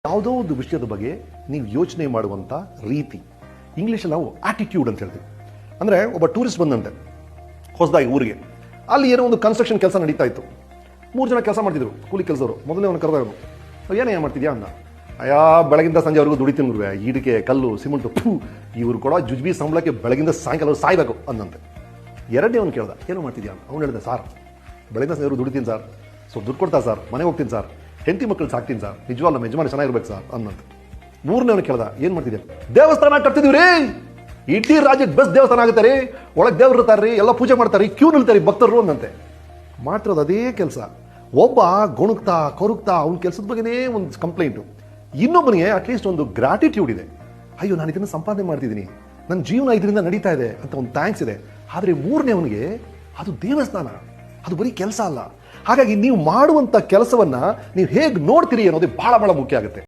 ಯಾವುದೋ ಒಂದು ವಿಷಯದ ಬಗ್ಗೆ ನೀವು ಯೋಚನೆ ಮಾಡುವಂಥ ರೀತಿ, ಇಂಗ್ಲೀಷಲ್ಲಿ ನಾವು ಆಟಿಟ್ಯೂಡ್ ಅಂತ ಹೇಳ್ತೀವಿ. ಅಂದರೆ ಒಬ್ಬ ಟೂರಿಸ್ಟ್ ಬಂದಂತೆ ಹೊಸದಾಗಿ ಊರಿಗೆ, ಅಲ್ಲಿ ಏನೋ ಒಂದು ಕನ್ಸ್ಟ್ರಕ್ಷನ್ ಕೆಲಸ ನಡೀತಾ ಇತ್ತು. 3 ಜನ ಕೆಲಸ ಮಾಡ್ತಿದ್ರು, ಕೂಲಿ ಕೆಲಸವರು. ಮೊದಲೇ ಅವನು ಕರೆದವನು, ಏನು ಮಾಡ್ತಿದ್ಯಾ ಅಂದ. ಅಯ್ಯಾ, ಬೆಳಗಿಂದ ಸಂಜೆವರೆಗೂ ದುಡಿತೀನಿ ಗುರುವೆ, ಇಡಿಕೆ ಕಲ್ಲು ಸಿಮೆಂಟು, ಇವ್ರು ಕೊಡೋ ಜುಜ್ಬಿ ಸಂಬಳಕ್ಕೆ ಬೆಳಗಿಂದ ಸಾಯಂಕಾಲ ಸಾಯ್ಬೇಕು ಅಂದಂತೆ. ಎರಡನೇ ಅವನು ಕೇಳ್ದ, ಏನು ಮಾಡ್ತಿದ್ಯಾ ಅಂತ. ಅವ್ನು ಹೇಳಿದೆ, ಸರ್ ಬೆಳಗಿಂದ ಸಂಜೆವರೆಗೂ ದುಡಿತೀನಿ ಸರ್, ಸೊ ದುಡ್ಡು ಕೊಡ್ತಾ ಸರ್, ಮನೆಗೆ ಹೋಗ್ತೀನಿ ಸರ್, ಹೆಂಡತಿ ಮಕ್ಕಳು ಸಾಕ್ತೀನಿ ಸರ್, ನಿಜವಾಗ್ಲೂ ನಮ್ಮ ಯಜಮಾನ ಚೆನ್ನಾಗಿರ್ಬೇಕು ಸರ್ ಅಂದಂತೆ. 3ನೇ ಅವನು ಕೇಳ್ದ, ಏನು ಮಾಡ್ತಿದ್ಯಾ. ದೇವಸ್ಥಾನ ಕಟ್ತಿದೀವಿ ರೀ, ಇಡೀ ರಾಜ್ಯಕ್ಕೆ ಬೆಸ್ಟ್ ದೇವಸ್ಥಾನ ಆಗುತ್ತೆ ರೀ, ಒಳಗೆ ದೇವ್ರು ಇರ್ತಾರೆ, ಎಲ್ಲ ಪೂಜೆ ಮಾಡ್ತಾರೆ, ಕ್ಯೂ ನಿಲ್ತಾರೆ ಭಕ್ತರು ಅಂದಂತೆ. ಮಾಡ್ತಿರೋದು ಅದೇ ಕೆಲಸ. ಒಬ್ಬ ಗೊಣಗ್ತಾ ಕೊರಗ್ತಾ ಅವ್ನ ಕೆಲಸದ ಬಗ್ಗೆನೇ ಒಂದು ಕಂಪ್ಲೇಂಟು. ಇನ್ನೊಬ್ಬನಿಗೆ ಅಟ್ಲೀಸ್ಟ್ ಒಂದು ಗ್ರಾಟಿಟ್ಯೂಡ್ ಇದೆ. ಅಯ್ಯೋ, ನಾನು ಇದನ್ನು ಸಂಪಾದನೆ ಮಾಡ್ತಿದ್ದೀನಿ, ನನ್ನ ಜೀವನ ಇದರಿಂದ ನಡೀತಾ ಇದೆ ಅಂತ ಒಂದು ಥ್ಯಾಂಕ್ಸ್ ಇದೆ. ಆದರೆ 3ನೇ ಅವನಿಗೆ ಅದು ದೇವಸ್ಥಾನ, ಅದು ಬರೀ ಕೆಲಸ ಅಲ್ಲ. ಹಾಗಾಗಿ ನೀವು ಮಾಡುವಂಥ ಕೆಲಸವನ್ನ ನೀವು ಹೇಗೆ ನೋಡ್ತೀರಿ ಅನ್ನೋದು ಬಹಳ ಬಹಳ ಮುಖ್ಯ ಆಗುತ್ತೆ.